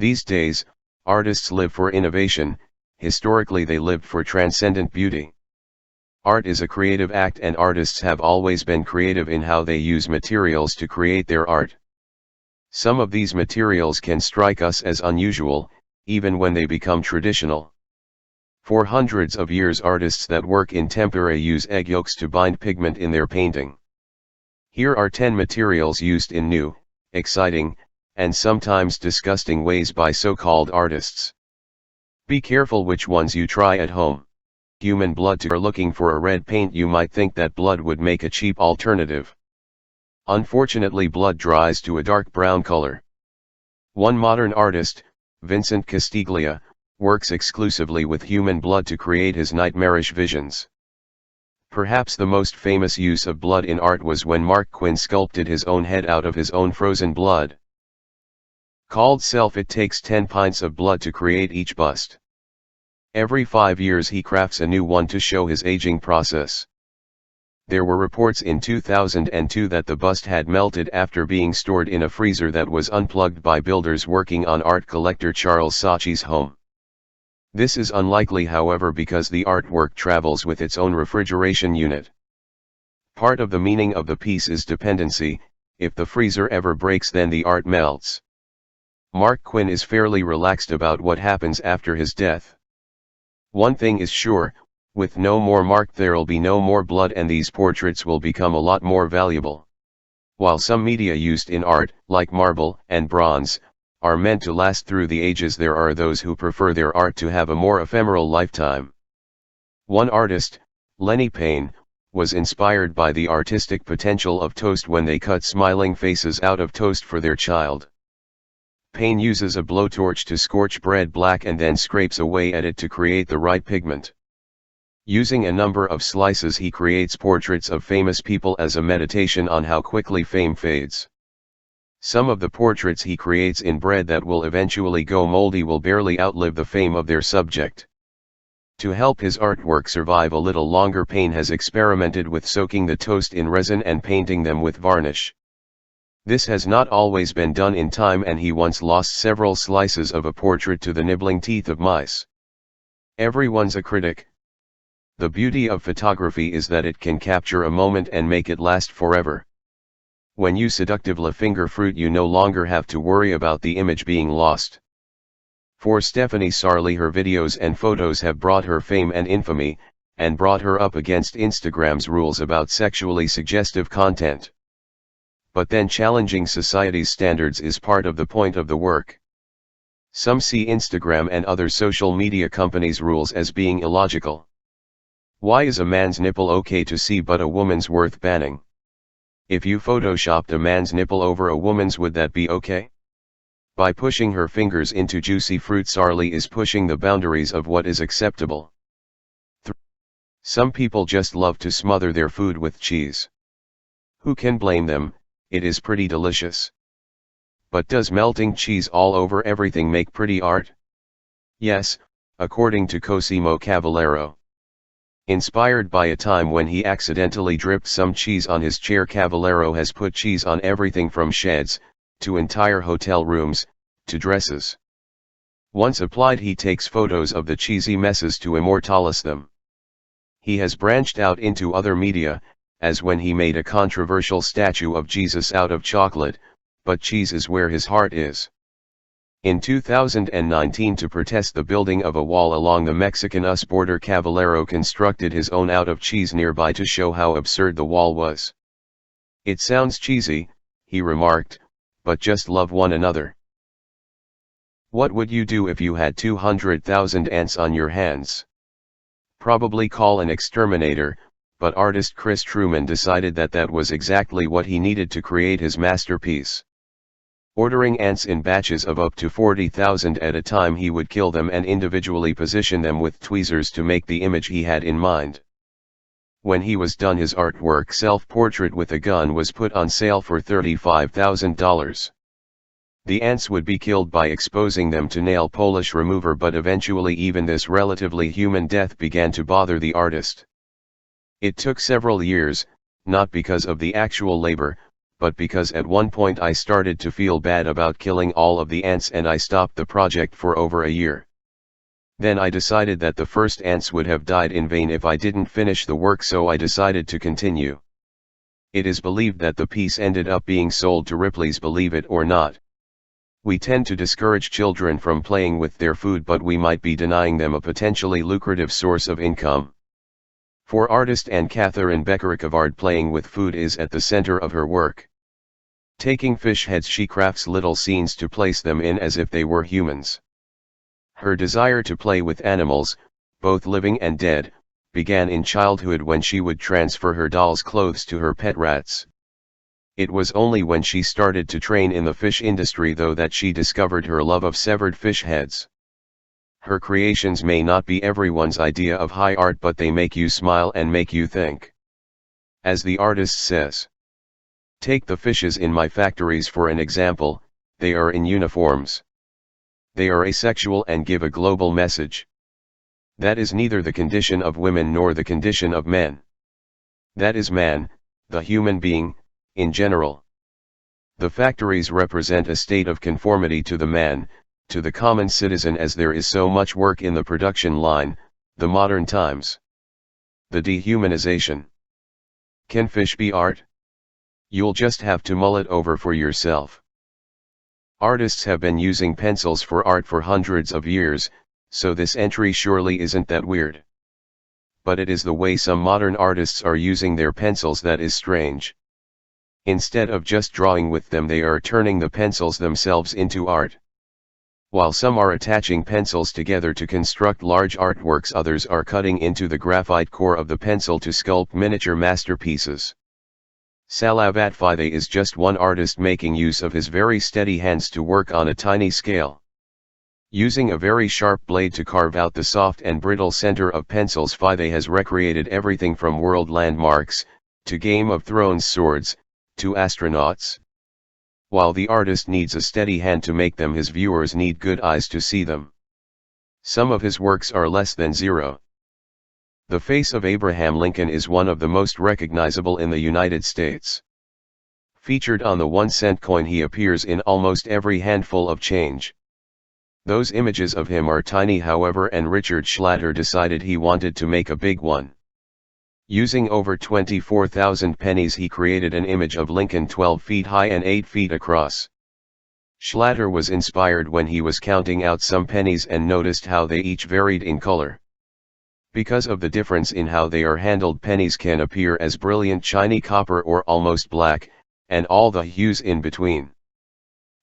These days, artists live for innovation. Historically they lived for transcendent beauty. Art is a creative act, and artists have always been creative in how they use materials to create their art. Some of these materials can strike us as unusual, even when they become traditional. For hundreds of years artists that work in tempera use egg yolks to bind pigment in their painting. Here are 10 materials used in new, exciting, and sometimes disgusting ways by so-called artists. Be careful which ones you try at home. Human blood. To are looking for a red paint, you might think that blood would make a cheap alternative. Unfortunately, blood dries to a dark brown color. One modern artist, Vincent Castiglia, works exclusively with human blood to create his nightmarish visions. Perhaps the most famous use of blood in art was when Mark Quinn sculpted his own head out of his own frozen blood. Called Self, it takes 10 pints of blood to create each bust. Every 5 years he crafts a new one to show his aging process. There were reports in 2002 that the bust had melted after being stored in a freezer that was unplugged by builders working on art collector Charles Saatchi's home. This is unlikely, however, because the artwork travels with its own refrigeration unit. Part of the meaning of the piece is dependency. If the freezer ever breaks, then the art melts. Mark Quinn is fairly relaxed about what happens after his death. One thing is sure, with no more Mark there'll be no more blood, and these portraits will become a lot more valuable. While some media used in art, like marble and bronze, are meant to last through the ages, there are those who prefer their art to have a more ephemeral lifetime. One artist, Lenny Payne, was inspired by the artistic potential of toast when they cut smiling faces out of toast for their child. Payne uses a blowtorch to scorch bread black and then scrapes away at it to create the right pigment. Using a number of slices, he creates portraits of famous people as a meditation on how quickly fame fades. Some of the portraits he creates in bread that will eventually go moldy will barely outlive the fame of their subject. To help his artwork survive a little longer, Payne has experimented with soaking the toast in resin and painting them with varnish. This has not always been done in time, and he once lost several slices of a portrait to the nibbling teeth of mice. Everyone's a critic. The beauty of photography is that it can capture a moment and make it last forever. When you seductively finger fruit, you no longer have to worry about the image being lost. For Stephanie Sarli, her videos and photos have brought her fame and infamy, and brought her up against Instagram's rules about sexually suggestive content. But then challenging society's standards is part of the point of the work. Some see Instagram and other social media companies' rules as being illogical. Why is a man's nipple okay to see but a woman's worth banning? If you photoshopped a man's nipple over a woman's, would that be okay? By pushing her fingers into juicy fruit, Sarli is pushing the boundaries of what is acceptable. 3. Some people just love to smother their food with cheese. Who can blame them? It is pretty delicious. But does melting cheese all over everything make pretty art? Yes, according to Cosimo Cavallero. Inspired by a time when he accidentally dripped some cheese on his chair, Cavallero has put cheese on everything from sheds, to entire hotel rooms, to dresses. Once applied, he takes photos of the cheesy messes to immortalize them. He has branched out into other media, as when he made a controversial statue of Jesus out of chocolate, but cheese is where his heart is. In 2019, to protest the building of a wall along the Mexican-US border, Cavallero constructed his own out of cheese nearby to show how absurd the wall was. "It sounds cheesy," he remarked, "but just love one another." What would you do if you had 200,000 ants on your hands? Probably call an exterminator, but artist Chris Truman decided that that was exactly what he needed to create his masterpiece. Ordering ants in batches of up to 40,000 at a time, he would kill them and individually position them with tweezers to make the image he had in mind. When he was done, his artwork self-portrait with a gun was put on sale for $35,000. The ants would be killed by exposing them to nail polish remover, but eventually even this relatively human death began to bother the artist. It took several years, not because of the actual labor, but because at one point I started to feel bad about killing all of the ants and I stopped the project for over a year. Then I decided that the first ants would have died in vain if I didn't finish the work, so I decided to continue. It is believed that the piece ended up being sold to Ripley's, believe it or not. We tend to discourage children from playing with their food, but we might be denying them a potentially lucrative source of income. For artist Anne Catherine Beckericavard, playing with food is at the center of her work. Taking fish heads, she crafts little scenes to place them in as if they were humans. Her desire to play with animals, both living and dead, began in childhood when she would transfer her doll's clothes to her pet rats. It was only when she started to train in the fish industry, though, that she discovered her love of severed fish heads. Her creations may not be everyone's idea of high art, but they make you smile and make you think. As the artist says, "Take the fishes in my factories for an example, they are in uniforms. They are asexual and give a global message. That is neither the condition of women nor the condition of men. That is man, the human being, in general. The factories represent a state of conformity to the man, to the common citizen, as there is so much work in the production line, the modern times. The dehumanization. Can fish be art? You'll just have to mull it over for yourself. Artists have been using pencils for art for hundreds of years, so this entry surely isn't that weird. But it is the way some modern artists are using their pencils that is strange. Instead of just drawing with them, they are turning the pencils themselves into art. While some are attaching pencils together to construct large artworks, others are cutting into the graphite core of the pencil to sculpt miniature masterpieces. Salavat Fide is just one artist making use of his very steady hands to work on a tiny scale. Using a very sharp blade to carve out the soft and brittle center of pencils, Fide has recreated everything from world landmarks, to Game of Thrones swords, to astronauts. While the artist needs a steady hand to make them, his viewers need good eyes to see them. Some of his works are less than zero. The face of Abraham Lincoln is one of the most recognizable in the United States. Featured on the 1-cent coin, he appears in almost every handful of change. Those images of him are tiny, however, and Richard Schlatter decided he wanted to make a big one. Using over 24,000 pennies, he created an image of Lincoln 12 feet high and 8 feet across. Schlatter was inspired when he was counting out some pennies and noticed how they each varied in color. Because of the difference in how they are handled, pennies can appear as brilliant shiny copper or almost black, and all the hues in between.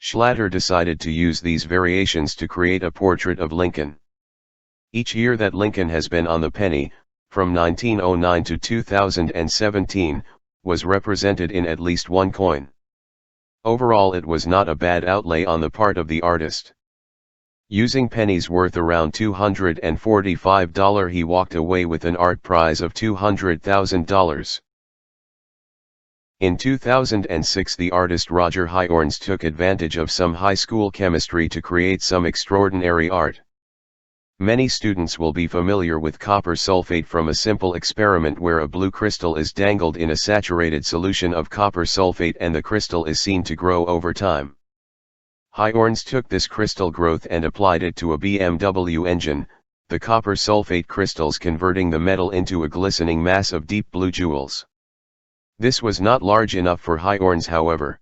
Schlatter decided to use these variations to create a portrait of Lincoln. Each year that Lincoln has been on the penny, from 1909 to 2017, was represented in at least one coin. Overall, it was not a bad outlay on the part of the artist. Using pennies worth around $245, he walked away with an art prize of $200,000. In 2006, the artist Roger Hiorns took advantage of some high school chemistry to create some extraordinary art. Many students will be familiar with copper sulfate from a simple experiment where a blue crystal is dangled in a saturated solution of copper sulfate and the crystal is seen to grow over time. Hiorns took this crystal growth and applied it to a BMW engine, the copper sulfate crystals converting the metal into a glistening mass of deep blue jewels. This was not large enough for Hiorns, however.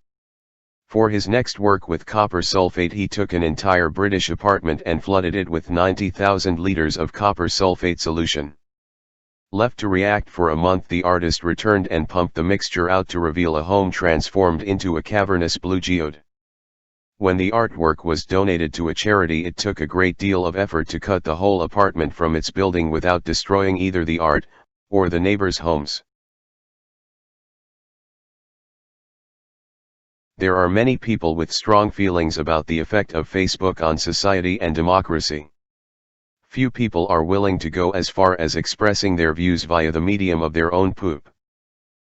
For his next work with copper sulfate, he took an entire British apartment and flooded it with 90,000 liters of copper sulfate solution. Left to react for a month, the artist returned and pumped the mixture out to reveal a home transformed into a cavernous blue geode. When the artwork was donated to a charity, it took a great deal of effort to cut the whole apartment from its building without destroying either the art, or the neighbors' homes. There are many people with strong feelings about the effect of Facebook on society and democracy. Few people are willing to go as far as expressing their views via the medium of their own poop.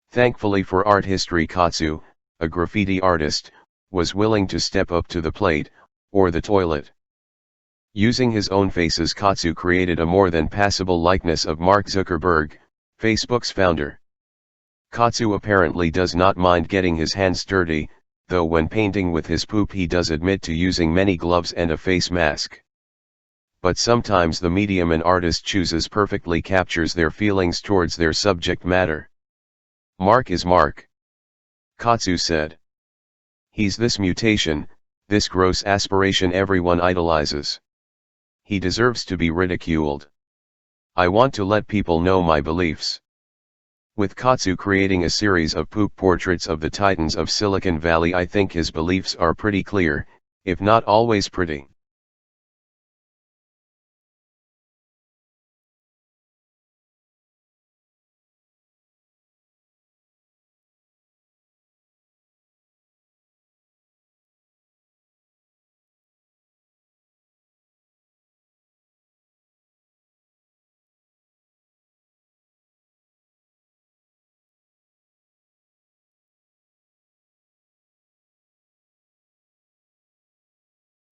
Thankfully for art history, Katsu, a graffiti artist, was willing to step up to the plate, or the toilet. Using his own faces, Katsu created a more than passable likeness of Mark Zuckerberg, Facebook's founder. Katsu apparently does not mind getting his hands dirty, though when painting with his poop he does admit to using many gloves and a face mask. But sometimes the medium an artist chooses perfectly captures their feelings towards their subject matter. Mark is Mark. Katsu said. He's this mutation, this gross aspiration everyone idolizes. He deserves to be ridiculed. I want to let people know my beliefs. With Katsu creating a series of poop portraits of the titans of Silicon Valley, I think his beliefs are pretty clear, if not always pretty.